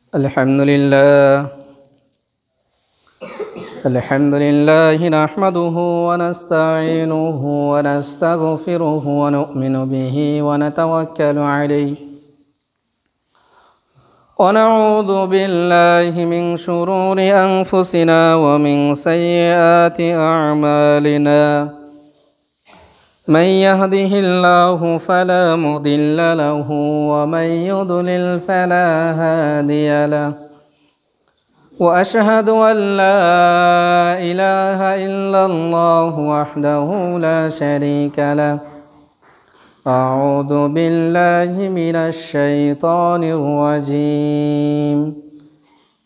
Alhamdulillah nahmaduhu wa nasta'inuhu wa nastaghfiruhu wa nu'minu bihi wa natawakkalu alayhi wa na'udhu billahi min shururi anfusina wa min sayyiati a'malina. من يهده الله فلا مضل له ومن يضلل فلا هادي له وأشهد أن لا إله إلا الله وحده لا شريك له أعوذ بالله من الشيطان الرجيم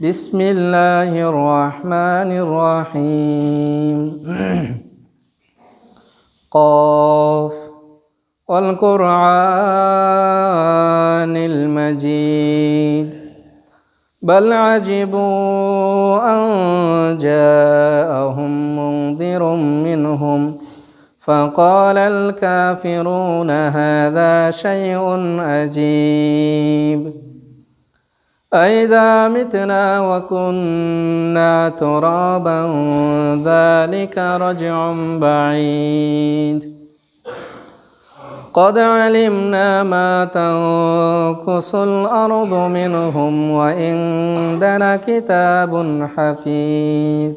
بسم الله الرحمن الرحيم قاف والقرآن المجيد بل عجبوا أن جاءهم منذر منهم فقال الكافرون هذا شيء عجيب أئذا متنا وكنا ترابا ذلك رجع بعيد قد علمنا ما تنقص الأرض منهم وعندنا كتاب حفيظ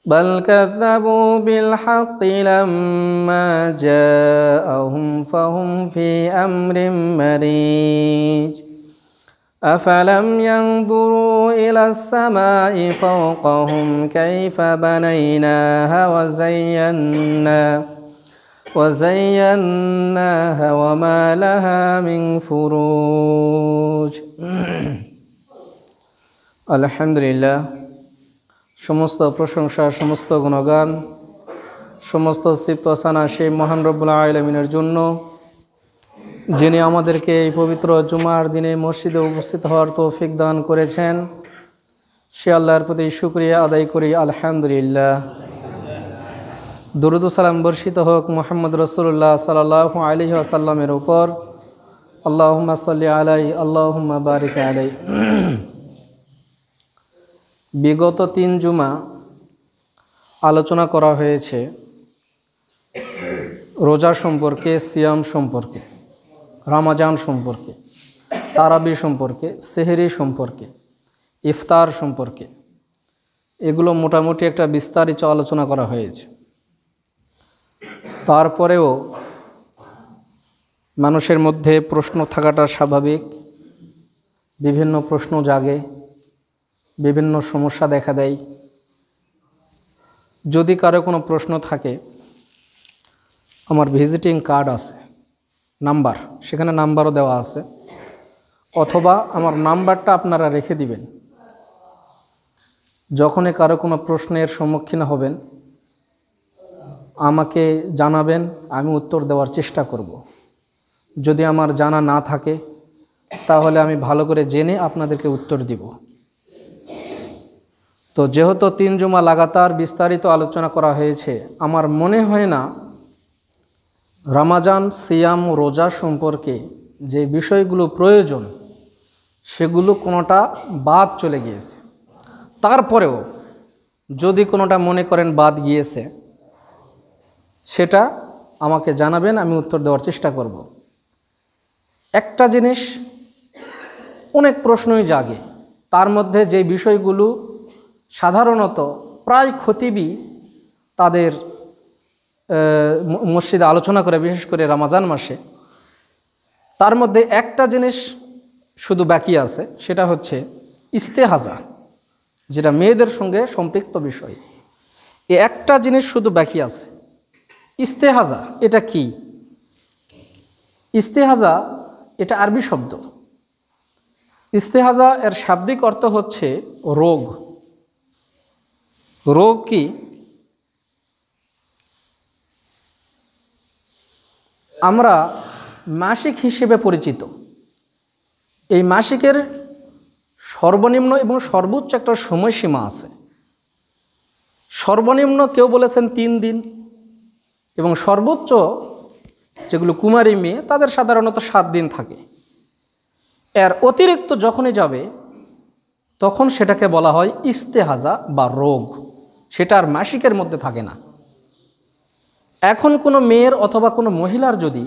بل كذبوا بالحق لما جاءهم فهم في أمر مريج أفلم ينظروا إلى السماء فوقهم كيف بنيناها وزيناها وما لها من فروج আলহামদুলিল্লাহ সমস্ত প্রশংসা সমস্ত গুণগান সমস্ত সিফত সানা সেই মহান রব্বুল আলামিনের জন্য যিনি আমাদেরকে এই পবিত্র জুমার দিনে মসজিদে উপস্থিত হওয়ার তৌফিক দান করেছেন সে আল্লাহর প্রতি শুকরিয়া আদায় করি আলহামদুলিল্লাহ। দুরূদ ও সালাম বর্ষিত হোক মুহাম্মদ রাসূলুল্লাহ সাল্লাল্লাহু আলাইহি ওয়াসাল্লামের উপর। আল্লাহুম্মা সাল্লি আলাইহি আল্লাহুম্মা বারিক আলাইহি। বিগত 3 জুমা আলোচনা করা হয়েছে রোজা সম্পর্কে, সিয়াম সম্পর্কে, রমাজান সম্পর্কে, তারাবি সম্পর্কে, সেহরি সম্পর্কে, ইফতার সম্পর্কে। এগুলো মোটামুটি একটা বিস্তারিত আলোচনা করা হয়েছে। তারপরেও মানুষের মধ্যে প্রশ্ন থাকাটা স্বাভাবিক। বিভিন্ন প্রশ্ন জাগে, বিভিন্ন সমস্যা দেখা দেয়। যদি কারো কোনো প্রশ্ন থাকে, আমার ভিজিটিং কার্ড আছে, নাম্বার, সেখানে নাম্বারও দেওয়া আছে, অথবা আমার নাম্বারটা আপনারা রেখে দিবেন। যখনই কারো কোনো প্রশ্নের সম্মুখীন হবেন আমাকে জানাবেন, আমি উত্তর দেওয়ার চেষ্টা করব। যদি আমার জানা না থাকে তাহলে আমি ভালো করে জেনে আপনাদেরকে উত্তর দিব। তো যেহেতু 3 জুমা লাগাতার বিস্তারিত আলোচনা করা হয়েছে, আমার মনে হয় না রমাজান, সিয়াম, রোজা সম্পর্কে যে বিষয়গুলো প্রয়োজন সেগুলো কোনোটা বাদ চলে গিয়েছে। তারপরেও যদি কোনোটা মনে করেন বাদ গিয়েছে সেটা আমাকে জানাবেন, আমি উত্তর দেওয়ার চেষ্টা করব। একটা জিনিস অনেক প্রশ্নই জাগে, তার মধ্যে যে বিষয়গুলো সাধারণত প্রায় খতিবই তাদের মসজিদে আলোচনা করে, বিশেষ করে রমজান মাসে, তার মধ্যে একটা জিনিস শুধু বাকি আছে, সেটা হচ্ছে ইস্তেহাজা, যেটা মেয়েদের সঙ্গে সম্পৃক্ত বিষয়। এই একটা জিনিস শুধু বাকি আছে। ইস্তেহাজা এটা কি? ইস্তেহাজা এটা আরবি শব্দ। ইস্তেহাজা এর শাব্দিক অর্থ হচ্ছে রোগ। রোগ কি? আমরা মাসিক হিসেবে পরিচিত। এই মাসিকের সর্বনিম্ন এবং সর্বোচ্চ একটা সময়সীমা আছে। সর্বনিম্ন কেউ বলেছেন 3 দিন, এবং সর্বোচ্চ যেগুলো কুমারী মেয়ে তাদের সাধারণত 7 দিন থাকে। এর অতিরিক্ত যখনই যাবে তখন সেটাকে বলা হয় ইস্তেহাজা বা রোগ, সেটা আর মাসিকের মধ্যে থাকে না। এখন কোনো মেয়ের অথবা কোনো মহিলার যদি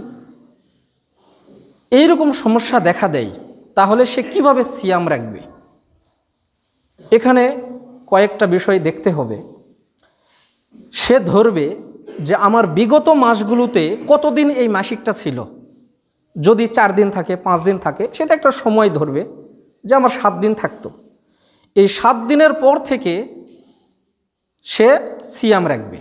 এইরকম সমস্যা দেখা দেয়, তাহলে সে কিভাবে সিয়াম রাখবে? এখানে কয়েকটা বিষয় দেখতে হবে। সে ধরবে যে আমার বিগত মাসগুলোতে কতদিন এই মাসিকটা ছিল। যদি 4 দিন থাকে, 5 দিন থাকে, সেটা একটা সময় ধরবে যে আমার 7 দিন থাকতো। এই 7 দিনের পর থেকে সে সিয়াম রাখবে।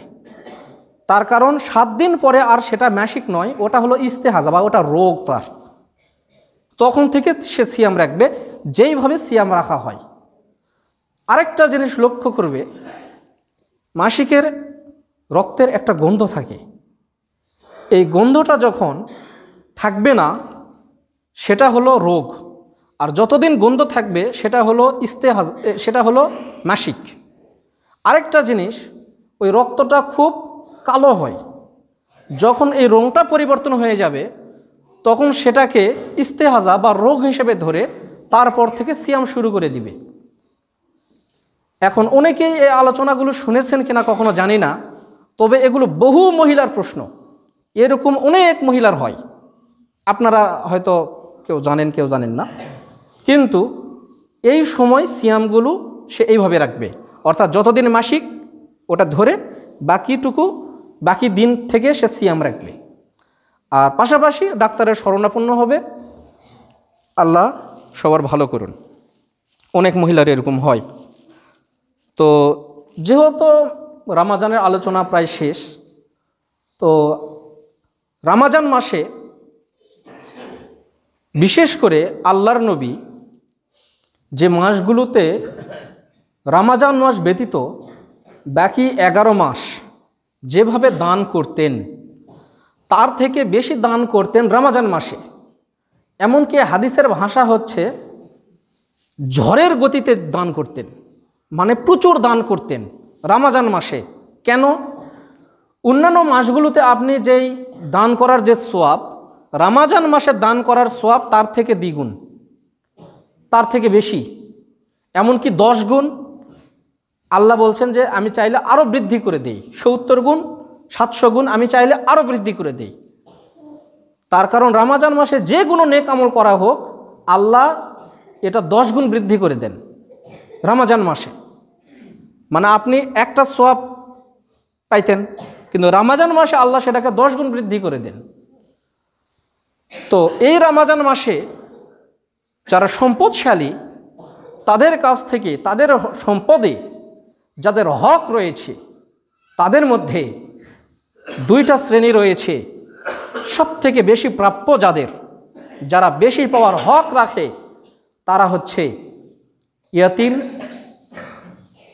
তার কারণ 7 দিন পরে আর সেটা মাসিক নয়, ওটা হলো ইস্তেহাজা বা ওটা রোগ তার। তখন থেকে সে সিয়াম রাখবে, যেইভাবে সিয়াম রাখা হয়। আরেকটা জিনিস লক্ষ্য করবে, মাসিকের রক্তের একটা গন্ধ থাকে। এই গন্ধটা যখন থাকবে না, সেটা হলো রোগ। আর যতদিন গন্ধ থাকবে সেটা হলো সেটা হলো মাসিক। আরেকটা জিনিস, ওই রক্তটা খুব কালো হয়। যখন এই রংটা পরিবর্তন হয়ে যাবে, তখন সেটাকে ইস্তেহাজা বা রোগ হিসেবে ধরে তারপর থেকে সিয়াম শুরু করে দিবে। এখন অনেকেই এই আলোচনাগুলো শুনেছেন কিনা কখনো জানি না, তবে এগুলো বহু মহিলার প্রশ্ন। এরকম অনেক মহিলার হয়, আপনারা হয়তো কেউ জানেন কেউ জানেন না। কিন্তু এই সময় সিয়ামগুলো সে এইভাবে রাখবে, অর্থাৎ যতদিন মাসিক ওটা ধরে বাকি দিন থেকে সে সিয়াম রাখবে। আর পাশাপাশি ডাক্তারের শরণাপন্ন হবে। আল্লাহ সবার ভালো করুন। অনেক মহিলার এরকম হয়। তো যেহেতু রমজানের আলোচনা প্রায় শেষ, তো রমজান মাসে বিশেষ করে আল্লাহর নবী যে মাসগুলোতে রমজান মাস ব্যতীত বাকি 11 মাস যেভাবে দান করতেন, তার থেকে বেশি দান করতেন রমজান মাসে। এমনকি হাদিসের ভাষা হচ্ছে ঝড়ের গতিতে দান করতেন, মানে প্রচুর দান করতেন রমজান মাসে। কেন? অন্যান্য মাসগুলোতে আপনি যেই দান করার যে সোয়াব, রমজান মাসে দান করার সোয়াব তার থেকে দ্বিগুণ, তার থেকে বেশি, এমনকি 10 গুণ। আল্লাহ বলছেন যে আমি চাইলে আরও বৃদ্ধি করে দেই, 70 গুণ 700 গুণ আমি চাইলে আরও বৃদ্ধি করে দেই। তার কারণ রমজান মাসে যে কোনো নেক আমল করা হোক, আল্লাহ এটা 10 গুণ বৃদ্ধি করে দেন রমজান মাসে। মানে আপনি একটা সোয়াব পাইতেন, কিন্তু রমজান মাসে আল্লাহ সেটাকে 10 গুণ বৃদ্ধি করে দেন। তো এই রমজান মাসে যারা সম্পদশালী, তাদের কাছ থেকে, তাদের সম্পদে যাদের হক রয়েছে, তাদের মধ্যে 2টা শ্রেণী রয়েছে। সব থেকে বেশি প্রাপ্য যারা বেশি পাওয়ার হক রাখে, তারা হচ্ছে ইয়াতিম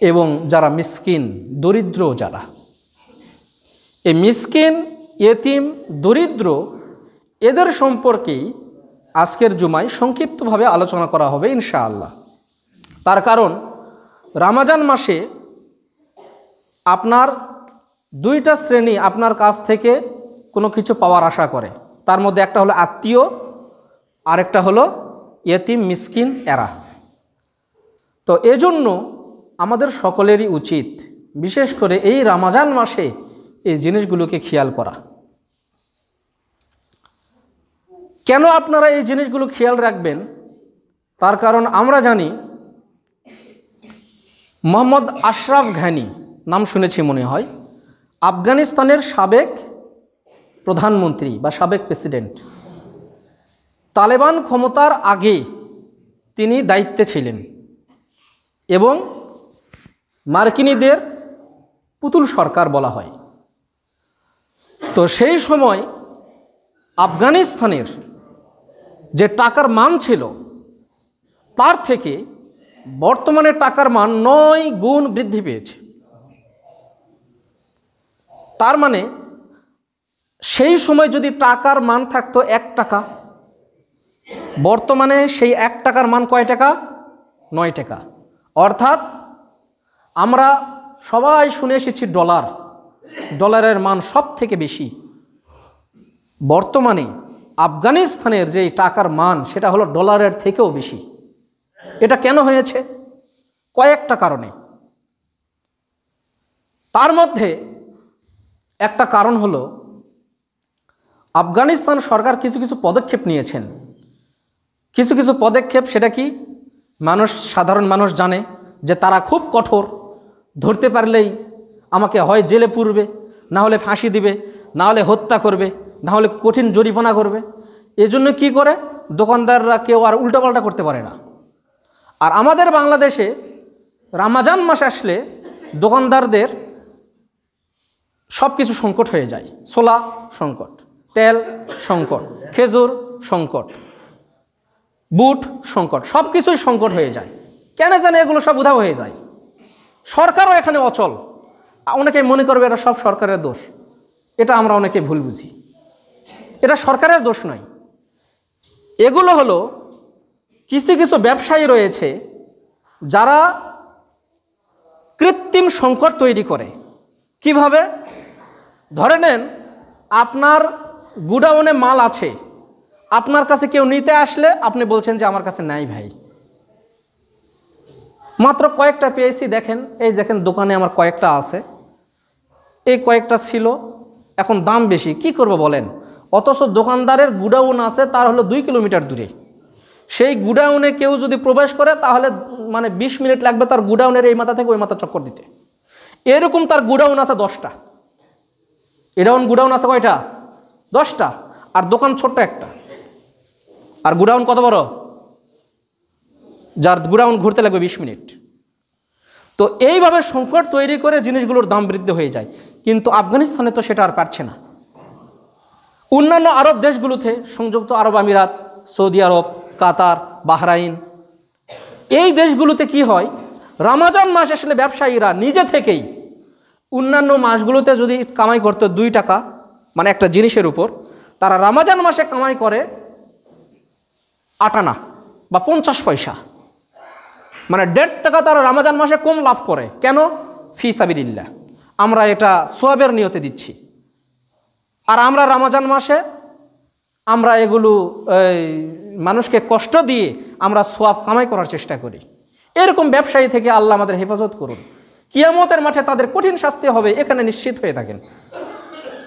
এবং যারা মিসকিন, দরিদ্র যারা। এই মিসকিন, ইয়াতিম, দরিদ্র এদের সম্পর্কেই আজকের জুমায় সংক্ষিপ্তভাবে আলোচনা করা হবে ইনশাআল্লাহ। তার কারণ রমজান মাসে আপনার 2টা শ্রেণী আপনার কাছ থেকে কোনো কিছু পাওয়ার আশা করে। তার মধ্যে একটা হলো আত্মীয়, আরেকটা হলো ইয়েতিম মিসকিন এরা। তো এজন্য আমাদের সকলেরই উচিত বিশেষ করে এই রমজান মাসে এই জিনিসগুলোকে খেয়াল করা। কেন আপনারা এই জিনিসগুলো খেয়াল রাখবেন? তার কারণ আমরা জানি মোহাম্মদ আশরাফ ঘানি নাম শুনেছি মনে হয়, আফগানিস্তানের সাবেক প্রধানমন্ত্রী বা সাবেক প্রেসিডেন্ট। তালেবান ক্ষমতার আগে তিনি দায়িত্বে ছিলেন এবং মার্কিনীদের পুতুল সরকার বলা হয়। তো সেই সময় আফগানিস্তানের যে টাকার মান ছিল, তার থেকে বর্তমানে টাকার মান 9 গুণ বৃদ্ধি পেয়েছে। তার মানে সেই সময় যদি টাকার মান থাকতো 1 টাকা, বর্তমানে সেই 1 টাকার মান কয় টাকা? 9 টাকা। অর্থাৎ আমরা সবাই শুনে এসেছি ডলারের মান সব থেকে বেশি। বর্তমানে আফগানিস্তানের যে টাকার মান, সেটা হলো ডলারের থেকেও বেশি। এটা কেন হয়েছে? কয়েকটা কারণে। তার মধ্যে একটা কারণ হলো আফগানিস্তান সরকার কিছু কিছু পদক্ষেপ নিয়েছেন। কিছু কিছু পদক্ষেপ, সেটা কি সাধারণ মানুষ জানে যে তারা খুব কঠোর, ধরতে পারলেই আমাকে হয় জেলে পুরবে, না হলে ফাঁসি দিবে, না হলে হত্যা করবে, না হলে কঠিন জরিমানা করবে। এজন্য কি করে, দোকানদাররা কেউ আর উল্টাপাল্টা করতে পারে না। আর আমাদের বাংলাদেশে রমজান মাস আসলে দোকানদারদের সব কিছু সংকট হয়ে যায়। ছোলা সংকট, তেল সংকট, খেজুর সংকট, বুট সংকট, সব কিছুই সংকট হয়ে যায়। কেন জানে এগুলো সব উধাও হয়ে যায়। সরকারও এখানে অচল। অনেকে মনে করবে এটা সব সরকারের দোষ। এটা আমরা অনেকে ভুল বুঝি। এটা সরকারের দোষ নয়। এগুলো হলো কিছু কিছু ব্যবসায়ী রয়েছে যারা কৃত্রিম সংকট তৈরি করে। কিভাবে? ধরে নেন আপনার গুডাউনে মাল আছে, আপনার কাছে কেউ নিতে আসলে আপনি বলছেন যে আমার কাছে নাই ভাই, মাত্র কয়েকটা পেয়েছি, দেখেন এই দেখেন দোকানে আমার কয়েকটা আছে, এই কয়েকটা ছিল, এখন দাম বেশি, কি করব বলেন। অথচ দোকানদারের গুডাউন আছে তার হলো 2 কিলোমিটার দূরে। সেই গুডাউনে কেউ যদি প্রবেশ করে তাহলে 20 মিনিট লাগবে তার গুডাউনের এই মাথা থেকে ওই মাথা চক্কর দিতে। এরকম তার গুডাউন আছে 10টা। এরকম গুডাউন আছে কয়টা? 10টা। আর দোকান ছোট্ট একটা। আর গুডাউন কত বড়? যার গুডাউন ঘুরতে লাগবে 20 মিনিট। তো এইভাবে সংকট তৈরি করে জিনিসগুলোর দাম বৃদ্ধি হয়ে যায়। কিন্তু আফগানিস্তানে তো সেটা আর পারছে না। অন্যান্য আরব দেশগুলোতে, সংযুক্ত আরব আমিরাত, সৌদি আরব, কাতার, বাহরাইন, এই দেশগুলোতে কি হয়, রমজান মাস আসলে ব্যবসায়ীরা নিজে থেকেই অন্যান্য মাসগুলোতে যদি কামাই করতো 2 টাকা, একটা জিনিসের উপর, তারা রমজান মাসে কামাই করে 8 আনা বা 50 পয়সা, 1.5 টাকা তারা রমজান মাসে কম লাভ করে। কেন? ফি সাবিলিল্লাহ, আমরা এটা সওয়াবের নিয়তে দিচ্ছি। আর আমরা রমজান মাসে আমরা এগুলো মানুষকে কষ্ট দিয়ে আমরা সওয়াব কামাই করার চেষ্টা করি। এরকম ব্যবসায়ী থেকে আল্লাহ আমাদের হেফাজত করুন। কিয়ামতের মাঠে তাদের কঠিন শাস্তি হবে, এখানে নিশ্চিত হয়ে থাকেন।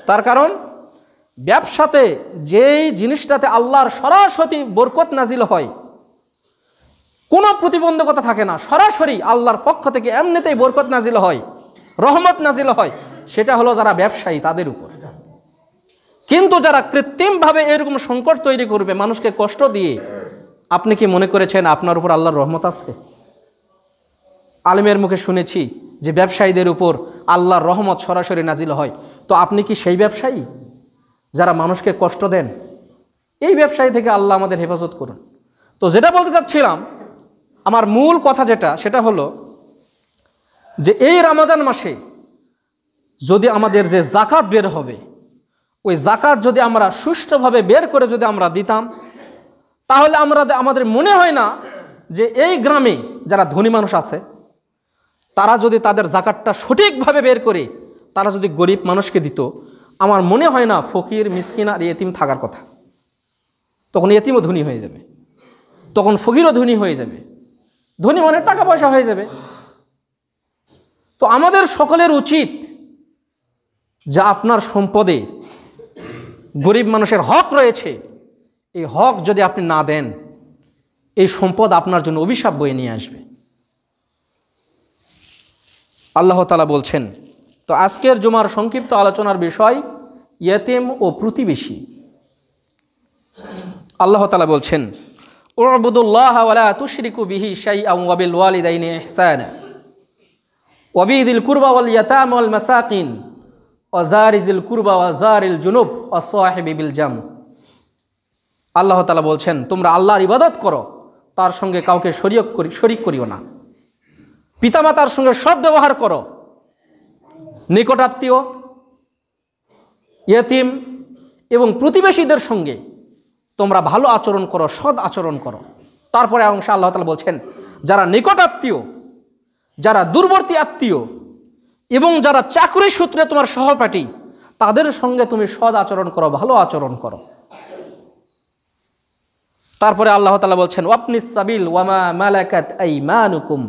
তার কারণ ব্যবসাতে যেই জিনিসটাতে আল্লাহর সরাসরি বরকত নাজিল হয়, কোনো প্রতিবন্ধকতা থাকে না, সরাসরি আল্লাহর পক্ষ থেকে এমনিতেই বরকত নাজিল হয়, রহমত নাজিল হয়, সেটা হলো যারা ব্যবসায়ী তাদের উপর। কিন্তু যারা কৃত্রিমভাবে এরকম সংকট তৈরি করবে মানুষকে কষ্ট দিয়ে, আপনি কি মনে করেছেন আপনার উপর আল্লাহর রহমত আছে? আলেমের মুখে শুনেছি যে ব্যবসায়ীদের উপর আল্লাহর রহমত সরাসরি নাজিল হয়। তো আপনি কি সেই ব্যবসায়ী যারা মানুষকে কষ্ট দেন? এই ব্যবসায়ী থেকে আল্লাহ আমাদের হেফাজত করুন। তো যেটা বলতে চাচ্ছিলাম, আমার মূল কথা সেটা হলো যে এই রমজান মাসে যদি আমাদের যে যাকাত বের হবে, ওই যাকাত যদি আমরা সুষ্ঠুভাবে বের করে যদি আমরা দিতাম, তাহলে আমাদের মনে হয় না যে এই গ্রামে যারা ধনী মানুষ আছে তারা যদি তাদের যাকাতটা সঠিকভাবে বের করে তারা যদি গরিব মানুষকে দিত, আমার মনে হয় না ফকির, মিসকিন আর ইয়েতিম থাকার কথা। তখন ইয়েতিমও ধনী হয়ে যাবে, তখন ফকিরও ধনী হয়ে যাবে, ধনী মানে টাকা পয়সা হয়ে যাবে। তো আমাদের সকলের উচিত যে আপনার সম্পদে গরিব মানুষের হক রয়েছে, এই হক যদি আপনি না দেন, এই সম্পদ আপনার জন্য অভিশাপ বয়ে নিয়ে আসবে। আল্লাহ তাআলা বলছেন, তো আজকের জুমার সংক্ষিপ্ত আলোচনার বিষয় ইয়েতিম ও প্রতিবেশী। আল্লাহ তাআলা বলছেন, উ'বুদুল্লাহ ওয়া লা তুশরিকু বিহি শাইআন ওয়া বিল ওয়ালিদাইনি ইহসানা ওয়া বিযিল কুরবা ওয়াল ইয়াতামা ওয়াল মাসাকিন ওয়া যারিজিল কুরবা ওয়া যারিল জুনুব ওয়া সাহিবি বিল জাম। আল্লাহ তাআলা বলছেন, তোমরা আল্লাহর ইবাদত করো, তার সঙ্গে কাউকে শরীক করিও না। পিতামাতার সঙ্গে সৎ ব্যবহার করো, নিকটাত্মীয়, ইয়েতিম এবং প্রতিবেশীদের সঙ্গে তোমরা ভালো আচরণ করো, সৎ আচরণ করো। তারপরে অংশে আল্লাহ তাআলা বলছেন, যারা নিকটাত্মীয়, যারা দূরবর্তী আত্মীয় এবং যারা চাকরি সূত্রে তোমার সহপাঠী, তাদের সঙ্গে তুমি সৎ আচরণ করো, ভালো আচরণ করো। তারপরে আল্লাহ তাআলা বলছেন, ওয়াবনিস সাবিল ওয়ামা মালাকাত আইমানুকুম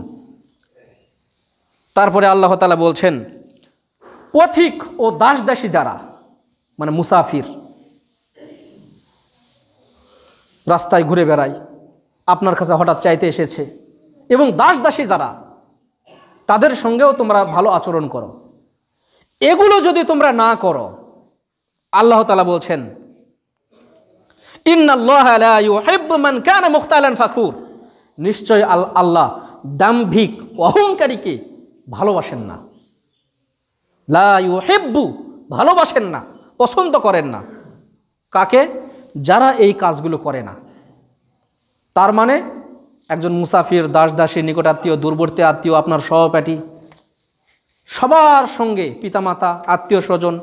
তারপরে আল্লাহ তাআলা বলছেন, পথিক ও দাসদাসী যারা, মানে মুসাফির, রাস্তায় ঘুরে বেড়ায়, আপনার কাছে হঠাৎ চাইতে এসেছে, এবং দাসদাসী যারা, তাদের সঙ্গেও তোমরা ভালো আচরণ করো। এগুলো যদি তোমরা না করো, আল্লাহ তাআলা বলছেন, ইন্নাল্লাহা লা ইউহিব্বু মান কানা মুখতালান ফাখুর, নিশ্চয় আল্লাহ দাম্ভিক অহংকারীকে ভালোবাসেন না। লা ইউহিব্বু, ভালোবাসেন না, পছন্দ করেন না। কাকে? যারা এই কাজগুলো করে না। তার মানে একজন মুসাফির, দাসদাসী, নিকটাত্মীয়, দূরবর্তী আত্মীয়, আপনার সহপাঠী, সবার সঙ্গে, পিতামাতা, আত্মীয় স্বজন,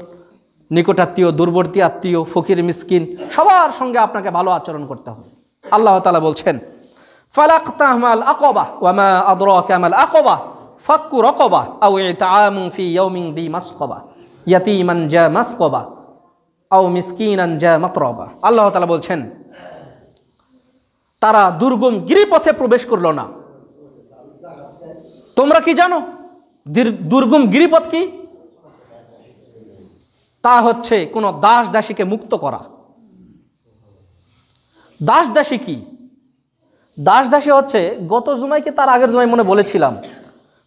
নিকটাত্মীয়, দূরবর্তী আত্মীয়, ফকির মিসকিন, সবার সঙ্গে আপনাকে ভালো আচরণ করতে হবে। আল্লাহ তাআলা বলছেন, ফালাকতাহমাল আকাবা ওয়া মা আদরাকা মাল আকাবা ফাক্কু রাকাবা আও ইতআমুন ফি ইয়াউমিন দি মাসকাবা ইয়াতীমান যা মাসকাবা আও মিসকিনান যা মাতরাবা। আল্লাহ তাআলা বলছেন, তারা দুর্গম গিরিপথে প্রবেশ করল না। তোমরা কি জানো দুর্গম গিরিপথ কি? তা হচ্ছে কোন দাস দাসীকে মুক্ত করা। দাস দাসী কি? দাস দাসী হচ্ছে, গত জুমায় কি তার আগের জুমায় মনে বলেছিলাম,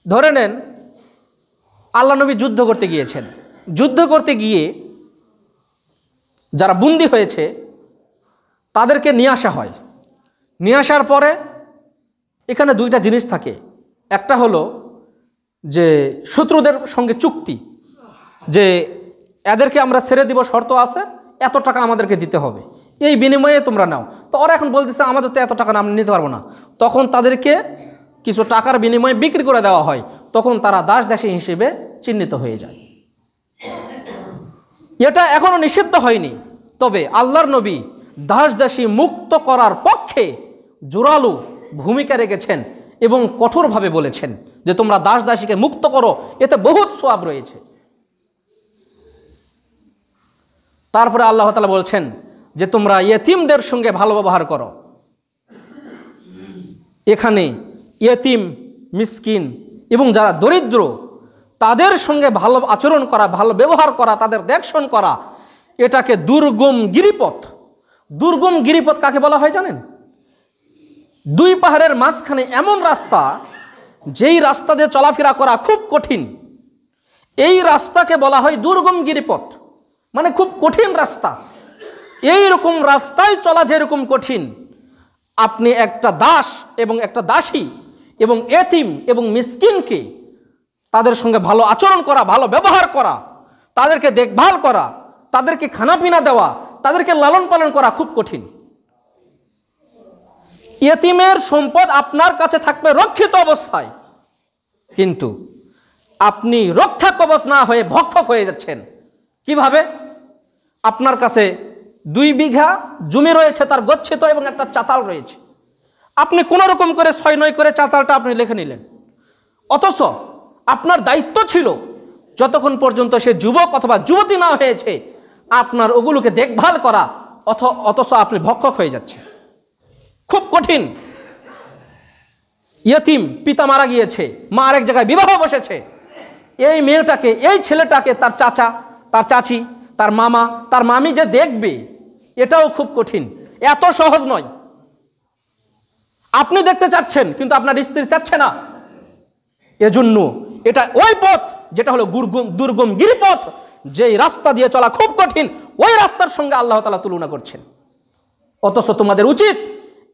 ধরে নেন আল্লাহ নবী যুদ্ধ করতে গিয়েছেন। যুদ্ধ করতে গিয়ে যারা বন্দী হয়েছে তাদেরকে নিয়ে আসা হয়। নিয়ে আসার পরে এখানে দুইটা জিনিস থাকে। একটা হলো যে শত্রুদের সঙ্গে চুক্তি, যে এদেরকে আমরা ছেড়ে দিব, শর্ত আছে, এত টাকা আমাদেরকে দিতে হবে, এই বিনিময়ে তোমরা নাও। তো ওরা এখন বলতেছে আমাদের তো এত টাকা আমরা নিতে পারবো না। তখন তাদেরকে কিছু টাকার বিনিময়ে বিক্রি করে দেওয়া হয়। তখন তারা দাস দাসী হিসেবে চিহ্নিত হয়ে যায়। এটা এখনো নিষিদ্ধ হয়নি, তবে আল্লাহর নবী দাস দাসী মুক্ত করার পক্ষে জোরালো ভূমিকা রেখেছেন এবং কঠোরভাবে বলেছেন যে তোমরা দাস দাসীকে মুক্ত করো, এতে বহুত সওয়াব রয়েছে। তারপরে আল্লাহ তাআলা বলছেন যে তোমরা ইয়েতিমদের সঙ্গে ভালো ব্যবহার করো। এখানে ইয়েতিম, মিসকিন এবং যারা দরিদ্র, তাদের সঙ্গে ভালো আচরণ করা, ভালো ব্যবহার করা, তাদের দেখশন করা, এটাকে দুর্গম গিরিপথ। দুর্গম গিরিপথ কাকে বলা হয় জানেন? দুই পাহাড়ের মাঝখানে এমন রাস্তা, যেই রাস্তা দিয়ে চলাফেরা করা খুব কঠিন, এই রাস্তাকে বলা হয় দুর্গম গিরিপথ, মানে খুব কঠিন রাস্তা। এই রকম রাস্তায় চলা যেরকম কঠিন, আপনি একটা দাস এবং একটা দাসী এবং এতিম এবং মিসকিনকে, তাদের সঙ্গে ভালো আচরণ করা, ভালো ব্যবহার করা, তাদেরকে দেখভাল করা, তাদেরকে খানাপিনা দেওয়া, তাদেরকে লালন পালন করা খুব কঠিন। ইয়েতিমের সম্পদ আপনার কাছে থাকবে রক্ষিত অবস্থায়, কিন্তু আপনি রক্ষা কবচ না হয়ে ভক্ষক হয়ে যাচ্ছেন। কিভাবে? আপনার কাছে 2 বিঘা জমি রয়েছে, তার গচ্ছিত, এবং একটা চাতাল রয়েছে। আপনি কোনো রকম করে 6-9 করে চাতালটা আপনি লিখে নিলেন, অথচ আপনার দায়িত্ব ছিল যতক্ষণ পর্যন্ত সে যুবক অথবা যুবতী না হয়েছে আপনার ওগুলোকে দেখভাল করা, অথচ আপনি ভক্ষক হয়ে যাচ্ছেন। খুব কঠিন। ইয়েতিম, পিতা মারা গিয়েছে, মা আরেক জায়গায় বিবাহ বসেছে, এই মেয়েটাকে, এই ছেলেটাকে তার চাচা, তার চাচি, তার মামা, তার মামি যে দেখবে, এটাও খুব কঠিন, এত সহজ নয়। আপনি দেখতে চাচ্ছেন কিন্তু আপনার স্ত্রী চাচ্ছে না। এজন্য এটা ওই পথ যেটা হলো দুর্গম গিরিপথ, যেই রাস্তা দিয়ে চলা খুব কঠিন, ওই রাস্তার সঙ্গে আল্লাহ তাআলা তুলনা করছেন। অথচ তোমাদের উচিত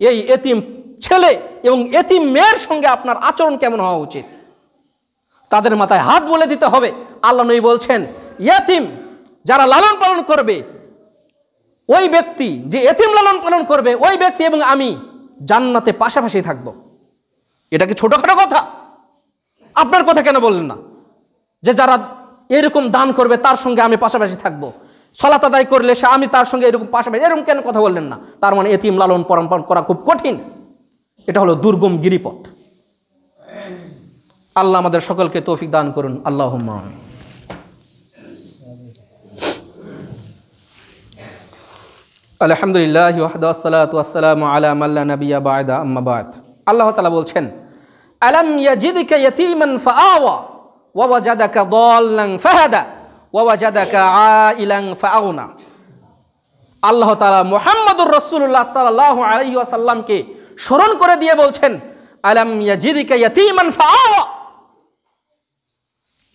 এই এতিম ছেলে এবং এতিম মেয়ের সঙ্গে আপনার আচরণ কেমন হওয়া উচিত, তাদের মাথায় হাত বলে দিতে হবে। আল্লাহ নবী বলছেন, ইয়েতিম যারা লালন পালন করবে, ওই ব্যক্তি যে এতিম লালন পালন করবে, ওই ব্যক্তি এবং আমি জান্নাতে পাশাপাশি থাকব। এটা কি ছোটখাটো কথা? আপনার কথা কেন বললেন না যে যারা এরকম দান করবে তার সঙ্গে আমি পাশাপাশি থাকবো, সালাত আদায় করলে সে আমি তার সঙ্গে এরকম পাশাপাশি, এরকম কেন কথা বললেন না? তার মানে এতিম লালন পালন করা খুব কঠিন। এটা হলো দুর্গম গিরিপথ। আল্লাহ আমাদের সকলকে তৌফিক দান করুন, আল্লাহুম্মা আমিন। আলহামদুলিল্লাহি ওয়াহদাহু ওয়াসসালাতু ওয়াসসালামু আলা মান লা নাবিয়্যা বা'দা, আম্মা বা'দ। আল্লাহ তাআলা বলছেন, আলাম ইয়াজিদকা ইয়াতীমান ফাআওয়া ওয়াওয়াজাদাকা দাল্লান ফাহাদা ওয়াওয়াজাদাকা আইলান ফাআগনা। আল্লাহ তাআলা মুহাম্মদুর রাসূলুল্লাহ সাল্লাল্লাহু আলাইহি ওয়াসাল্লামকে স্মরণ করে দিয়ে বলছেন, আলাম ইয়াজিদিকা ইয়াতীমান ফাআওয়া।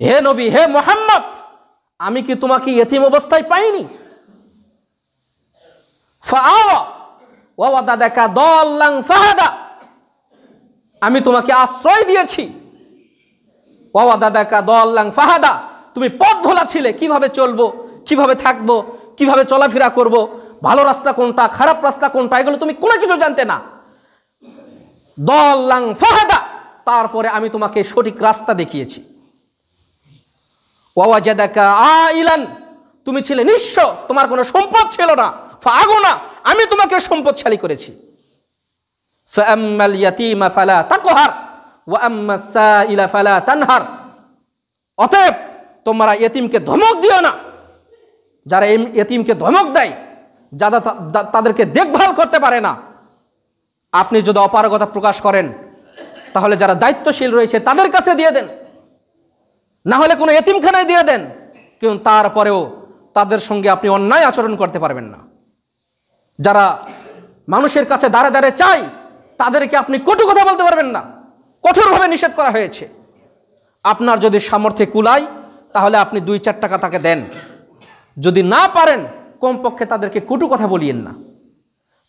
হে নবী, হে মুহাম্মদ, আমি কি তোমাকে ইয়েতিম অবস্থায় পাইনি? ফাআওয়া ওয়াওয়াদাদাকা দাল্লান ফাহাদা, আমি তোমাকে আশ্রয় দিয়েছি। ওয়াওয়াদাদাকা দাল্লান ফাহাদা, তুমি পথ ভোলা ছিলে, কিভাবে চলবো, কিভাবে থাকবো, কিভাবে চলাফেরা করব, ভালো রাস্তা কোনটা, খারাপ রাস্তা কোনটা, এগুলো তুমি কোনো কিছু জানতে না। দাল্লান ফাহাদা, তারপরে আমি তোমাকে সঠিক রাস্তা দেখিয়েছি। ওয়াওয়াজাদাকা আইলান, তুমি ছিলে নিঃস্ব, তোমার কোনো সম্পদ ছিল না। ফাআগনা, আমি তোমাকে সম্পদশালী করেছি। ফাআম্মাল ইয়াতীমা ফালা তাকহার ওয়া আম্মাস সাইলা ফালা তানহার। অতএব তোমরা ইয়েতিমকে ধমক দিও না। যারা ইয়েতিমকে ধমক দেয়, যারা তাদেরকে দেখভাল করতে পারে না, আপনি যদি অপারগতা প্রকাশ করেন তাহলে যারা দায়িত্বশীল রয়েছে তাদের কাছে দিয়ে দেন, না হলে কোনো ইয়েতিমখানায় দিয়ে দেন, কিন্তু তারপরেও তাদের সঙ্গে আপনি অন্যায় আচরণ করতে পারবেন না। যারা মানুষের কাছে দাঁড়ে দাঁড়ে চাই, তাদেরকে আপনি কটু কথা বলতে পারবেন না, কঠোরভাবে নিষেধ করা হয়েছে। আপনার যদি সামর্থ্যে কুলায় তাহলে আপনি 2-4 টাকা তাকে দেন, যদি না পারেন কমপক্ষে তাদেরকে কটু কথা বলিয়েন না।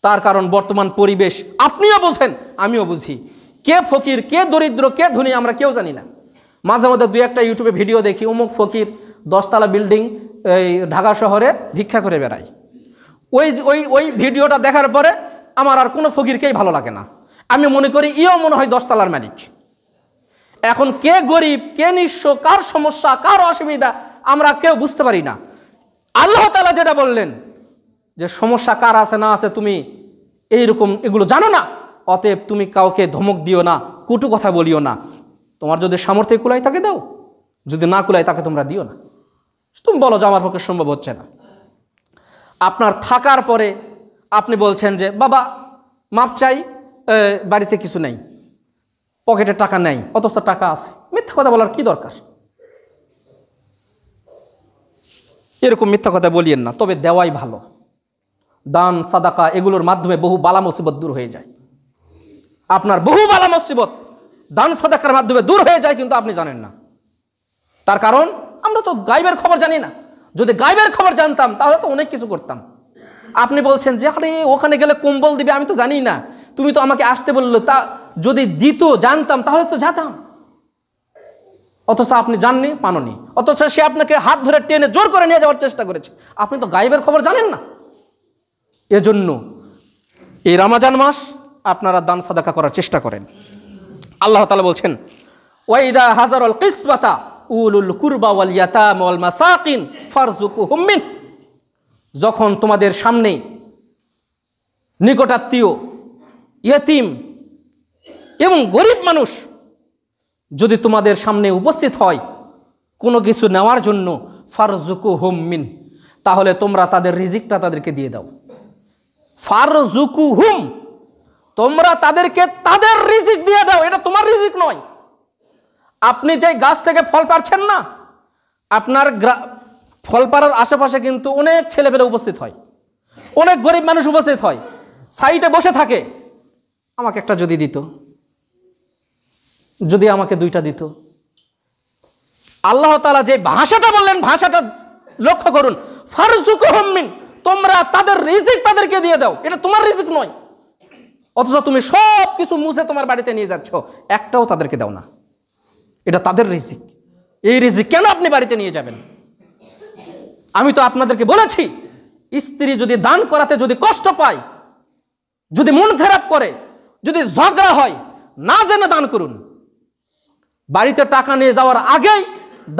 তার কারণ বর্তমান পরিবেশ আপনিও বোঝেন, আমিও বুঝি, কে ফকির, কে দরিদ্র, কে ধনী আমরা কেউ জানি না। মাঝে মধ্যে 2-1টা ইউটিউবে ভিডিও দেখি, অমুক ফকির 10তলা বিল্ডিং এই ঢাকা শহরে ভিক্ষা করে বেড়ায়। ওই ভিডিওটা দেখার পরে আমার আর কোনো ফকিরকেই ভালো লাগে না। আমি মনে করি ইও মনে হয় 10 তলার মালিক। এখন কে গরিব, কে নিঃস্ব, কার সমস্যা, কার অসুবিধা আমরা কেউ বুঝতে পারি না। আল্লাহ তাআলা যেটা বললেন যে সমস্যা কার আছে না আছে তুমি এইরকম এগুলো জানো না, অতএব তুমি কাউকে ধমক দিও না, কটু কথা বলিও না। তোমার যদি সামর্থ্য কুলায় তাকে দাও, যদি না কুলায় তাকে তোমরা দিও না। তুমি বলো যে আমার পক্ষে সম্ভব হচ্ছে না। আপনার থাকার পরে আপনি বলছেন যে বাবা মাপ চাই, বাড়িতে কিছু নেই, পকেটে টাকা নেই, অথচ টাকা আছে। মিথ্যা কথা বলার কি দরকার? এরকম মিথ্যা কথা বলিয়েন না, তবে দেওয়াই ভালো। দান সাদাকা এগুলোর মাধ্যমে বহু বালা মুসিবত দূর হয়ে যায়। আপনার বহু বালা মুসিবত দান সাদাকার মাধ্যমে দূর হয়ে যায়, কিন্তু আপনি জানেন না। তার কারণ আমরা তো গায়বের খবর জানি না। যদি গায়বের খবর জানতাম তাহলে তো অনেক কিছু করতাম। আপনি বলছেন যে আরে ওখানে গেলে কম্বল দিবে, আমি তো জানি না, তুমি তো আমাকে আসতে বললো, তা যদি দিত জানতাম তাহলে তো যেতাম। অথচ আপনি জাননি, পাননি, অথচ সে আপনাকে হাত ধরে টেনে জোর করে নিয়ে যাওয়ার চেষ্টা করেছে। আপনি তো গায়বের খবর জানেন না। এজন্য এই রমজান মাস আপনারা দান সাদাকা করার চেষ্টা করেন। আল্লাহ তাআলা বলছেন, ওয়াইদা হাজারুল কিসবাতা উলুল কুরবা ওয়াল ইয়াতামা ওয়াল মাসাকিন ফারজুকুহুম মিন। যখন তোমাদের সামনে নিকটাত্মীয়, ইয়েতিম এবং গরিব মানুষ যদি তোমাদের সামনে উপস্থিত হয় কোনো কিছু নেওয়ার জন্য, ফারজুকুহুম মিন, তাহলে তোমরা তাদের রিজিকটা তাদেরকে দিয়ে দাও। ফারজুকুহুম, তোমরা তাদেরকে তাদের রিজিক দিয়ে দাও, এটা তোমার রিজিক নয়। আপনি যে গাছ থেকে ফল পাড়ছেন না, আপনার ফল পাড়ার আশেপাশে কিন্তু অনেক ছেলেপেলে উপস্থিত হয়, অনেক গরিব মানুষ উপস্থিত হয়, সাইডে বসে থাকে। আমাকে একটা যদি দিত, যদি আমাকে 2টা দিত। আল্লাহ তাআলা যে ভাষাটা বললেন, ভাষাটা লক্ষ্য করুন, ফারজুকুহুম মিন, তোমরা তাদের রিজিক তাদেরকে দিয়ে দাও, এটা তোমার রিজিক নয়। অথচ তুমি সব কিছু মুছে তোমার বাড়িতে নিয়ে যাচ্ছ, একটাও তাদেরকে দাও না, এটা তাদের রিজিক। এই রিজিক কেন আপনি বাড়িতে নিয়ে যাবেন? আমি তো আপনাদেরকে বলেছি, স্ত্রী যদি দান করাতে যদি কষ্ট পায়, যদি মন খারাপ করে, যদি ঝগড়া হয়, না জেনে দান করুন। বাড়িতে টাকা নিয়ে যাওয়ার আগেই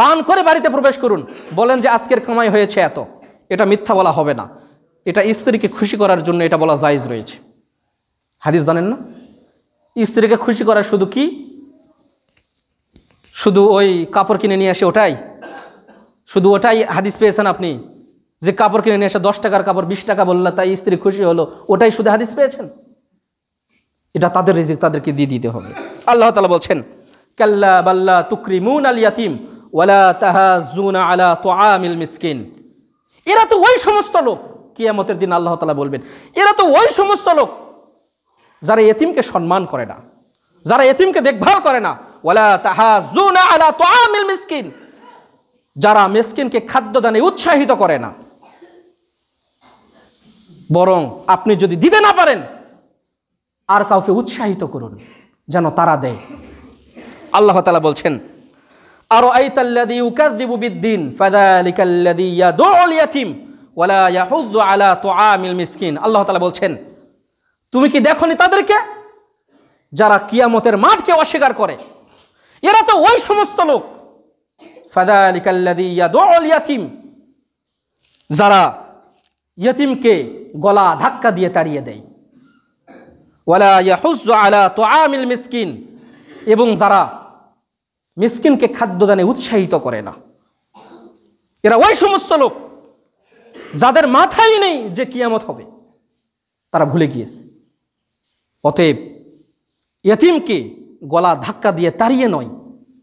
দান করে বাড়িতে প্রবেশ করুন। বলেন যে আজকের কামাই হয়েছে এত, এটা মিথ্যা বলা হবে না, এটা স্ত্রীকে খুশি করার জন্য এটা বলা জায়েজ রয়েছে। হাদিস জানেন না? স্ত্রীকে খুশি করা শুধু কি, শুধু ওই কাপড় কিনে নিয়ে আসে ওটাই? শুধু ওটাই হাদিস পেয়েছেন আপনি? যে কাপড় কিনে নিয়ে আসে 10 টাকার কাপড় 20 টাকা বললে তাই স্ত্রী খুশি হলো, ওটাই শুধু হাদিস পেয়েছেন? এটা তাদের রিজিক, তাদেরকে দিয়ে দিতে হবে। আল্লাহ তাআলা বলছেন, কাল্লা বাল্লা তুকরিমুন আল ইয়াতিম ওয়ালা তাহাজুনা আলা তুআমিল মিসকিন। এরা তো ওই সমস্ত লোক, কিয়ামতের দিন আল্লাহ তাআলা বলবেন, এরা তো ওই সমস্ত লোক যারা এতিমকে সম্মান করে না, যারা এতিমকে দেখভাল করে না। ওয়ালা তাহাজুনা আলা তুআমিল মিসকিন, যারা মিসকিনকে খাদ্যদানে উৎসাহিত করে না। বরং আপনি যদি দিতে না পারেন, আর কাউকে উৎসাহিত করুন যেন তারা দেয়। আল্লাহ তাআলা বলছেন, আরাআইতাল্লাযী ইউকাযযিবু বিদ্দীন ফাযালিকাল্লাযী ইয়াদুল ইয়াতীম ওয়ালা ইয়াহুয্যু আলা তুআমিল মিসকিন। আল্লাহ তাআলা বলছেন, তুমি কি দেখোনি তাদেরকে যারা কিয়ামতের মাঠকে অস্বীকার করে? এরা তো ওই সমস্ত লোক, ফাযালিকাল্লাযী ইয়াদুল ইয়াতীম, যারা ইয়তিমকে গলা ধাক্কা দিয়ে তাড়িয়ে দেয়। ওয়ালা ইয়াহুয্যু আলা তুআমিল মিসকিন, এবং যারা মিসকিনকে খাদ্যদানে উৎসাহিত করে না। এরা ওই সমস্ত লোক যাদের মাথায় নেই যে কিয়ামত হবে, তারা ভুলে গিয়েছে। অতএব ইয়তিমকে গলা ধাক্কা দিয়ে তাড়িয়ে নয়,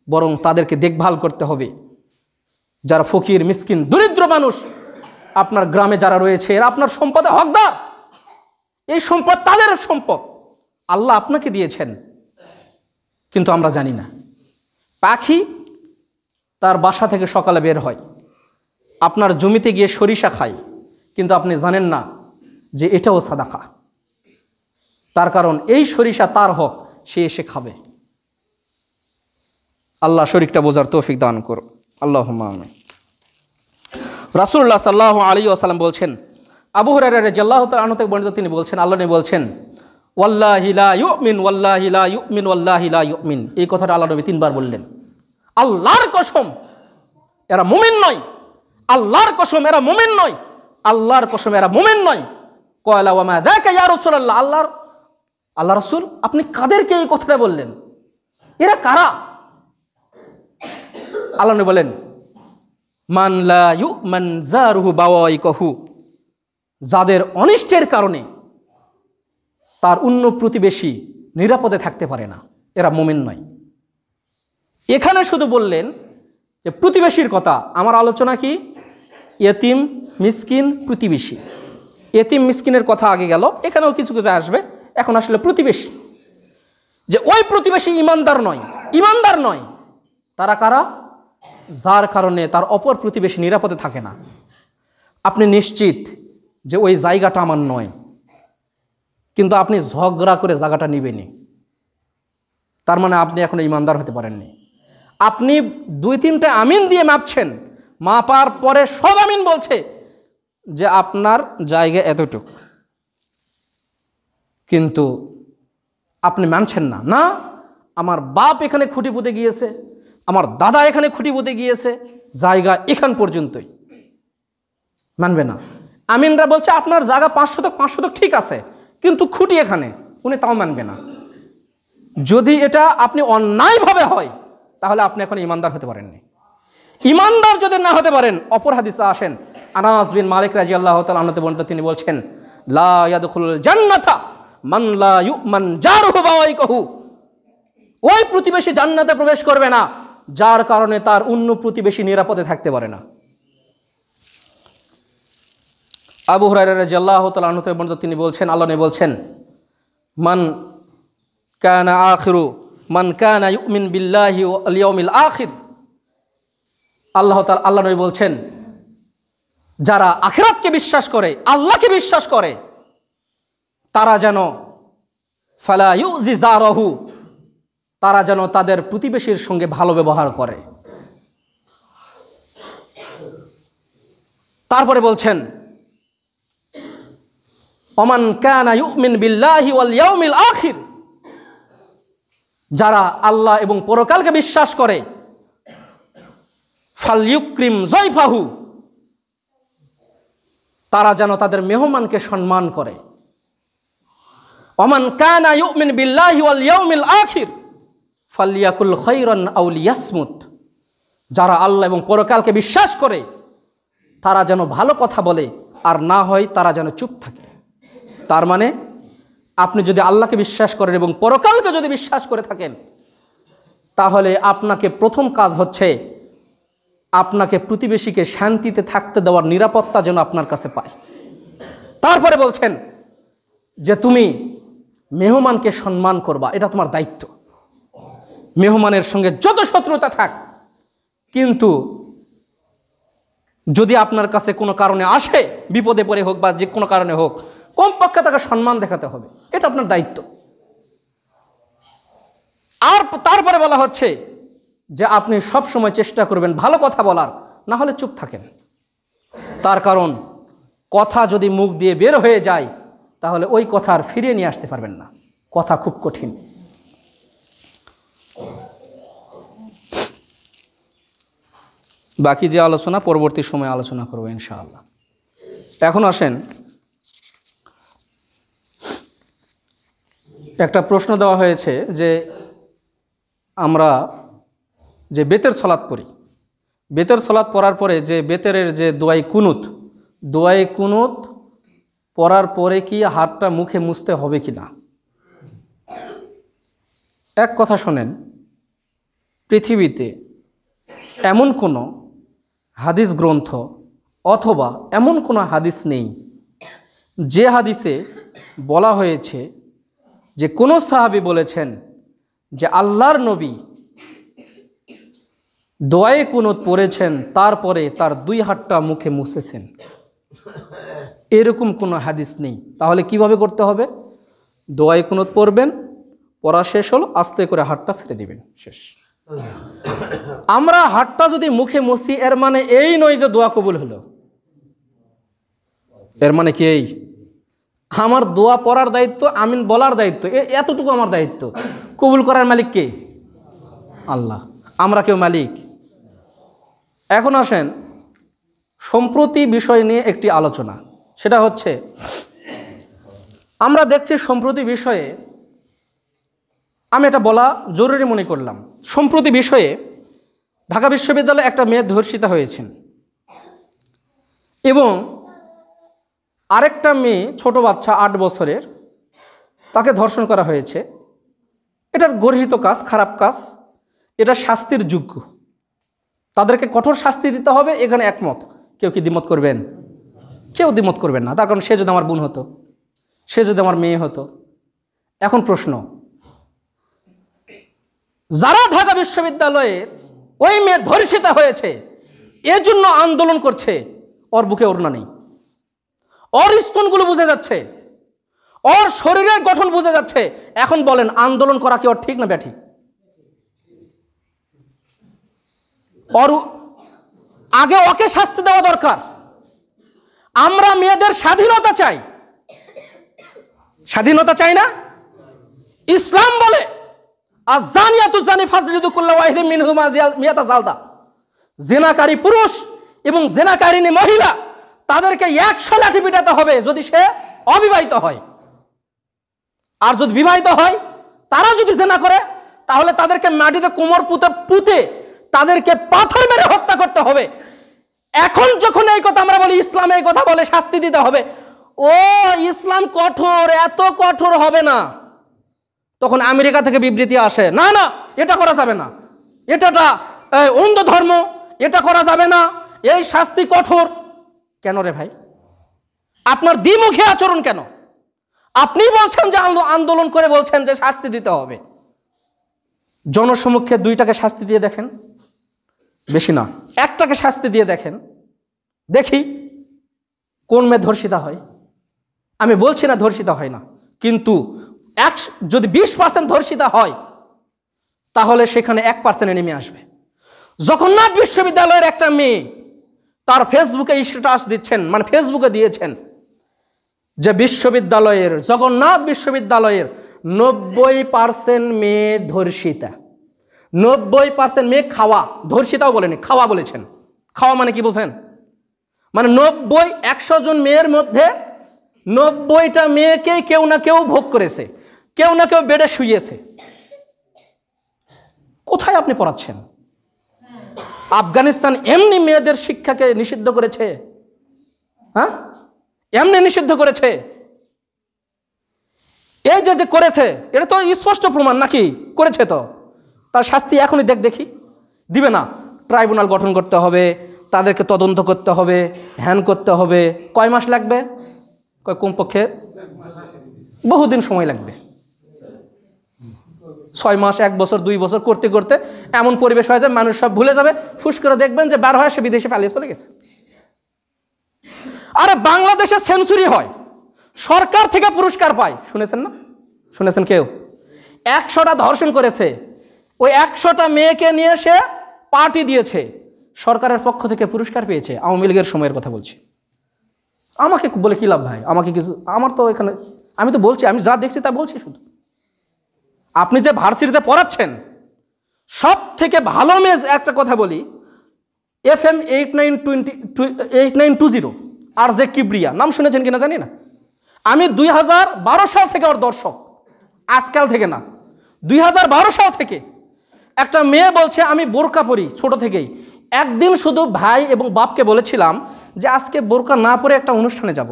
বরং তাদেরকে দেখভাল করতে হবে। যারা ফকির, মিসকিন, দরিদ্র মানুষ, আপনার গ্রামে যারা রয়েছে, এরা আপনার সম্পদে হকদার। এই সম্পদ তাদের সম্পদ, আল্লাহ আপনাকে দিয়েছেন, কিন্তু আমরা জানি না। পাখি তার বাসা থেকে সকালে বের হয়, আপনার জমিতে গিয়ে সরিষা খায়, কিন্তু আপনি জানেন না যে এটাও সাদাকা। তার কারণ এই সরিষা তার হক, সে এসে খাবে। আল্লাহ শরীকটা বোঝার তৌফিক দান করুন, আল্লাহুম্মা আমিন। রাসূলুল্লাহ সাল্লাল্লাহু আলাইহি ওয়াসাল্লাম বলছেন, আবু হুরায়রা রাদিয়াল্লাহু তাআলা আনহু থেকে বর্ণিত, তিনি বলছেন, আল্লাহ নবী বলছেন, ওয়াল্লাহি লা ইউমিন ওয়াল্লাহি লা ইউমিন ওয়াল্লাহি লা ইউমিন। এই কথাটা আল্লাহ নবী 3 বার বললেন। আল্লাহর কসম এরা মুমিন নয়, আল্লাহর কসম এরা মুমিন নয়, আল্লাহর কসম এরা মুমিন নয়। ক্বালা ওয়া মা যাকা ইয়া রাসূলুল্লাহ, আল্লাহ রাসূল আপনি কাদেরকে এই কথাটা বললেন? এরা কারা? আল্লাহ নবী বলেন, মান লা ইউমান জারুহু বাওয়াইকাহু, যাদের অনিষ্টের কারণে তার অন্য প্রতিবেশী নিরাপদে থাকতে পারে না, এরা মুমিন নয়। এখানে শুধু বললেন যে প্রতিবেশীর কথা। আমার আলোচনা কি? ইয়তিম, মিসকিন, প্রতিবেশী। ইয়তিম মিসকিনের কথা আগে গেল, এখানেও কিছু কিছু আসবে। এখন আসলে প্রতিবেশী, যে ওই প্রতিবেশী ইমানদার নয়, ইমানদার নয়। তারা কারা? যার কারণে তার অপর প্রতিবেশী নিরাপদে থাকে না। আপনি নিশ্চিত যে ওই জায়গাটা আমার নয়, কিন্তু আপনি ঝগড়া করে জায়গাটা নিবেনি, তার মানে আপনি এখনো ইমানদার হতে পারেননি। আপনি 2-3টা আমিন দিয়ে মাপছেন, মাপার পরে সব আমিন বলছে যে আপনার জায়গা এতটুকু, কিন্তু আপনি মানছেন না। না, আমার বাপ এখানে খুঁটি পুঁতে গিয়েছে, আমার দাদা এখানে খুঁটি পুঁতে গিয়েছে, জায়গা এখান পর্যন্তই, মানবে না। আমিনরা বলছে আপনার জায়গা 5 শতক ঠিক আছে, কিন্তু খুঁটি এখানে, উনি তাও মানবে না। যদি এটা আপনি অন্যায়ভাবে হয়, তাহলে আপনি এখন ইমানদার হতে পারেননি। ইমানদার যদি না হতে পারেন, অপর হাদিসে আসেন, আনাস বিন মালিক রাদিয়াল্লাহু তাআলা আনহু বর্ণিত, তিনি বলছেন, লা ইয়াদখুলুল জান্নাতা মান লা ইউমান জারুহু বাওয়াইকাহু, ওই প্রতিবেশী জান্নাতে প্রবেশ করবে না যার কারণে তার অন্য প্রতিবেশী নিরাপদে থাকতে পারে না। আবু হুরায়রা রাদিয়াল্লাহু তাআলা আনহু থেকে বর্ণিত, তিনি বলছেন, আল্লাহ নবী বলছেন, মান কানা ইউমিন বিল্লাহি ওয়াল ইয়াউমিল আখির। আল্লাহ নবী বলছেন, যারা আখিরাতকে বিশ্বাস করে, আল্লাহকে বিশ্বাস করে, তারা যেন ফালা ইউজি জারাহু, তারা যেন তাদের প্রতিবেশীর সঙ্গে ভালো ব্যবহার করে। তারপরে বলছেন, ওমান কানা ইউমিন বিল্লাহি ওয়াল ইয়াউমিল আখির, যারা আল্লাহ এবং পরকালকে বিশ্বাস করে, ফালইউকরিম যায়ফাহু, তারা যেন তাদের মেহমানকে সম্মান করে। ওমান কানা ইউমিন বিল্লাহি ওয়াল ইয়াউমিল আখির ফালইয়াকুল খায়রান আও লিয়াসমুত, যারা আল্লাহ এবং পরকালকে বিশ্বাস করে, তারা যেন ভালো কথা বলে, আর না হয় তারা যেন চুপ থাকে। তার মানে আপনি যদি আল্লাহকে বিশ্বাস করেন এবং পরকালকে যদি বিশ্বাস করে থাকেন, তাহলে আপনাকে প্রথম কাজ হচ্ছে আপনাকে প্রতিবেশীকে শান্তিতে থাকতে দেওয়ার নিরাপত্তা যেন আপনার কাছে পায়। তারপরে বলছেন যে তুমি মেহমানকে সম্মান করবা, এটা তোমার দায়িত্ব। মেহমানের সঙ্গে যত শত্রুতা থাক, কিন্তু যদি আপনার কাছে কোনো কারণে আসে, বিপদে পড়ে হোক বা যে কোনো কারণে হোক, কমপক্ষে তাকে সম্মান দেখাতে হবে, এটা আপনার দায়িত্ব। আর তারপরে বলা হচ্ছে যে আপনি সব সময় চেষ্টা করবেন ভালো কথা বলার, না হলে চুপ থাকেন। তার কারণ কথা যদি মুখ দিয়ে বের হয়ে যায়, তাহলে ওই কথা আর ফিরিয়ে নিয়ে আসতে পারবেন না। কথা খুব কঠিন। বাকি যে আলোচনা পরবর্তী সময়ে আলোচনা করব ইনশাআল্লাহ। এখন আসেন, একটা প্রশ্ন দেওয়া হয়েছে যে আমরা যে বেতের সলাত পড়ি, বেতের সলাত পড়ার পরে যে বেতের যে দোয়াই কুনুত পড়ার পরে কি হাতটা মুখে মুছতে হবে কি না? এক কথা শোনেন, পৃথিবীতে এমন কোনো হাদিস গ্রন্থ অথবা এমন কোনো হাদিস নেই যে হাদিসে বলা হয়েছে যে কোনো সাহাবী বলেছেন যে আল্লাহর নবী দোয়ায়ে কুনুত পড়েছেন, তারপরে তার দুই হাতটা মুখে মুছেছেন। এরকম কোনো হাদিস নেই। তাহলে কিভাবে করতে হবে? দোয়ায়ে কুনুত পড়বেন, পড়া শেষ হলো আস্তে করে হাতটা ছেড়ে দিবেন, শেষ। আমরা হাতটা যদি মুখে মুছি, এর মানে এই নয় যে দোয়া কবুল হলো। এর মানে কি এই? আমার দোয়া পড়ার দায়িত্ব, আমিন বলার দায়িত্ব, এতটুকু আমার দায়িত্ব। কবুল করার মালিক কে? আল্লাহ। আমরা কেউ মালিক? এখন আসেন সম্প্রতি বিষয় নিয়ে একটি আলোচনা। সেটা হচ্ছে, আমরা দেখছি সম্প্রতি বিষয়ে, আমি এটা বলা জরুরি মনে করলাম। সম্প্রতি বিষয়ে ঢাকা বিশ্ববিদ্যালয়ে একটা মেয়ে ধর্ষিতা হয়েছেন এবং আরেকটা মেয়ে, ছোট বাচ্চা 8 বছরের, তাকে ধর্ষণ করা হয়েছে। এটার গর্হিত কাজ, খারাপ কাজ, এটা শাস্তির যোগ্য। তাদেরকে কঠোর শাস্তি দিতে হবে, এখানে একমত। কেউ কি দ্বিমত করবেন? কেউ দ্বিমত করবেন না। তার কারণ সে যদি আমার বোন হতো, সে যদি আমার মেয়ে হতো। এখন প্রশ্ন, যারা ঢাকা বিশ্ববিদ্যালয়ের ওই মেয়ে ধর্ষিতা হয়েছে এজন্য আন্দোলন করছে, ওর বুকে ওড়না নেই, ওর স্তনগুলো বুঝে যাচ্ছে, ওর শরীরের গঠন বুঝে যাচ্ছে। এখন বলেন, আন্দোলন করা কি ওর ঠিক না ব্যাঠিক? ওর আগে ওকে শাস্তি দেওয়া দরকার। আমরা মেয়েদের স্বাধীনতা চাই, স্বাধীনতা চাই না? ইসলাম বলে জেনাকারী পুরুষ এবং জেনাকারিনী মহিলা, তাদেরকে 100 লাঠি পিটাতে হবে যদি সে অবিবাহিত হয়। আর যদি বিবাহিত হয়, তারা যদি জেনা করে, তাহলে তাদেরকে মাটিতে কোমর পুঁতে তাদেরকে পাথর মেরে হত্যা করতে হবে। এখন যখন এই কথা আমরা বলি, ইসলাম এই কথা বলে শাস্তি দিতে হবে, ও ইসলাম কঠোর, এত কঠোর হবে না। তখন আমেরিকা থেকে বিবৃতি আসে, না না এটা করা যাবে না, এটা অন্ধ ধর্ম, এটা করা যাবে না, এই শাস্তি কঠোর। কেন রে ভাই? আপনার দ্বিমুখী আচরণ কেন? আপনি বলছেন যে আন্দোলন করে বলছেন যে শাস্তি দিতে হবে। জনসমক্ষে 2টাকে শাস্তি দিয়ে দেখেন, বেশি না, 1টাকে শাস্তি দিয়ে দেখেন, দেখি কোন মেয়ে ধর্ষিতা হয়। আমি বলছি না ধর্ষিতা হয় না, কিন্তু যদি 20% ধর্ষিতা হয়, তাহলে সেখানে 1% নেমে আসবে। জগন্নাথ বিশ্ববিদ্যালয়ের একটা মেয়ে তার ফেসবুকে স্ট্যাটাস দিচ্ছেন, মানে ফেসবুকে দিয়েছেন যে জগন্নাথ বিশ্ববিদ্যালয়ের 90% মেয়ে ধর্ষিতা। 90% মেয়ে খাওয়া, ধর্ষিতাও বলেনি, খাওয়া বলেছেন। খাওয়া মানে কি বোঝেন? মানে 100 জন মেয়ের মধ্যে 90টা মেয়েকেই কেউ না কেউ ভোগ করেছে, কেউ না কেউ বেডে শুয়েছে। কোথায় আপনি পড়াচ্ছেন? আফগানিস্তান এমনি মেয়েদের শিক্ষাকে নিষিদ্ধ করেছে, হ্যাঁ, এমনি নিষিদ্ধ করেছে। এই যে করেছে, এটা তো স্পষ্ট প্রমাণ নাকি? করেছে তো, তার শাস্তি এখনই দেখি দিবে না। ট্রাইব্যুনাল গঠন করতে হবে, তাদেরকে তদন্ত করতে হবে, হ্যান করতে হবে। কয় মাস লাগবে? কমপক্ষে বহুদিন সময় লাগবে। 6 মাস, 1 বছর, 2 বছর করতে করতে এমন পরিবেশ হয়ে যায় মানুষ সব ভুলে যাবে, ফুস করে দেখবেন যে বার হয় সে বিদেশে পালিয়ে চলে গেছে। আরে বাংলাদেশে সেঞ্চুরি হয়, সরকার থেকে পুরস্কার পায়, শুনেছেন না? শুনেছেন কেউ? 100টা ধর্ষণ করেছে, ওই 100টা মেয়েকে নিয়ে সে পার্টি দিয়েছে, সরকারের পক্ষ থেকে পুরস্কার পেয়েছে। আওয়ামী লীগের সময়ের কথা বলছি। আমাকে বলে কি লাভ ভাই? আমাকে কিছু, আমার তো এখানে, আমি তো বলছি, আমি যা দেখছি তা বলছি শুধু। আপনি যে ভার্সিটিতে পড়াচ্ছেন, সব থেকে ভালো মেজ, একটা কথা বলি, FM 8920 আর জে কিবরিয়া, নাম শুনেছেন কিনা জানি না। আমি 2012 সাল থেকে ওর দর্শক, আজকাল থেকে না, 2012 সাল থেকে। একটা মেয়ে বলছে আমি বোরকা পরি ছোট থেকেই। একদিন শুধু ভাই এবং বাপকে বলেছিলাম যে আজকে বোরকা না পরে একটা অনুষ্ঠানে যাব।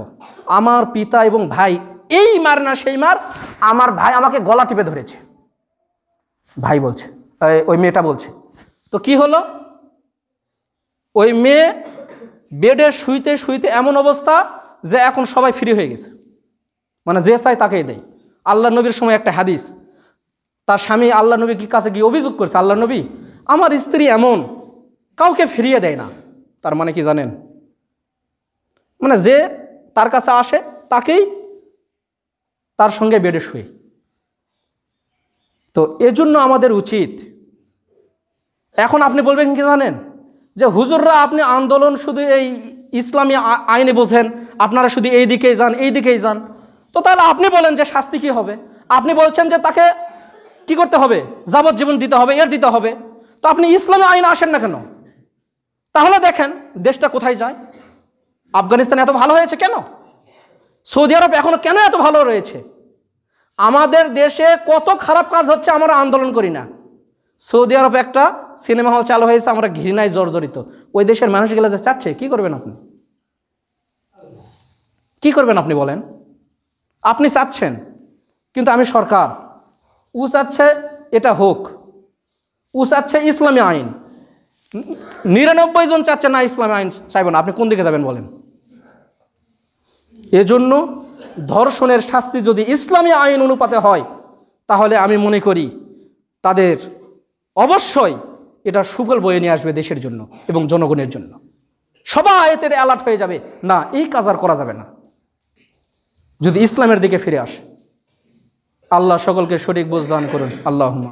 আমার পিতা এবং ভাই এই মার না সেই মার, আমার ভাই আমাকে গলা টিপে ধরেছে। ভাই বলছে, ওই মেয়েটা বলছে। তো কি হলো? ওই মেয়ে বেডে শুইতে শুইতে এমন অবস্থা যে এখন সবাই ফ্রি হয়ে গেছে, মানে যে চাই তাকেই দেয়। আল্লাহ নবীর সময় একটা হাদিস, তার স্বামী আল্লাহ নবীর কাছে গিয়ে অভিযোগ করছে, আল্লাহ নবী আমার স্ত্রী এমন, কাউকে ফিরিয়ে দেয় না। তার মানে কি জানেন? মানে যে তার কাছে আসে তাকেই তার সঙ্গে বেডে শুয়ে। তো এজন্য আমাদের উচিত, এখন আপনি বলবেন কি জানেন, যে হুজুররা আপনি আন্দোলন শুধু এই ইসলামী আইনে বোঝেন, আপনারা শুধু এই দিকেই যান, এই দিকেই যান। তো তাহলে আপনি বলেন যে শাস্তি কি হবে? আপনি বলছেন যে তাকে কি করতে হবে? যাবজ্জীবন দিতে হবে, এর দিতে হবে। তো আপনি ইসলামী আইন আসেন না কেন? তাহলে দেখেন দেশটা কোথায় যায়। আফগানিস্তান এত ভালো হয়েছে কেন? সৌদি আরব এখনো কেন এত ভালো রয়েছে? আমাদের দেশে কত খারাপ কাজ হচ্ছে, আমরা আন্দোলন করি না। সৌদি আরব একটা সিনেমা হল চালু হয়েছে, আমরা ঘৃণায় জর্জরিত। ওই দেশের মানুষগুলো যে চাচ্ছে, কি করবেন আপনি? কি করবেন আপনি বলেন? আপনি চাচ্ছেন, কিন্তু আমি সরকার, ও চাচ্ছে এটা হোক, ও চাচ্ছে ইসলামী আইন, 99 জন চাচ্ছে না ইসলামী আইন চাইব না। আপনি কোন দিকে যাবেন বলেন? এজন্য ধর্ষণের শাস্তি যদি ইসলামী আইন অনুপাতে হয়, তাহলে আমি মনে করি তাদের অবশ্যই এটা সুফল বয়ে নিয়ে আসবে দেশের জন্য এবং জনগণের জন্য। সবাই এতে অ্যালার্ট হয়ে যাবে, না এই কাজ আর করা যাবে না, যদি ইসলামের দিকে ফিরে আসে। আল্লাহ সকলকে সঠিক বুঝ দান করুন। আল্লাহুম্মা।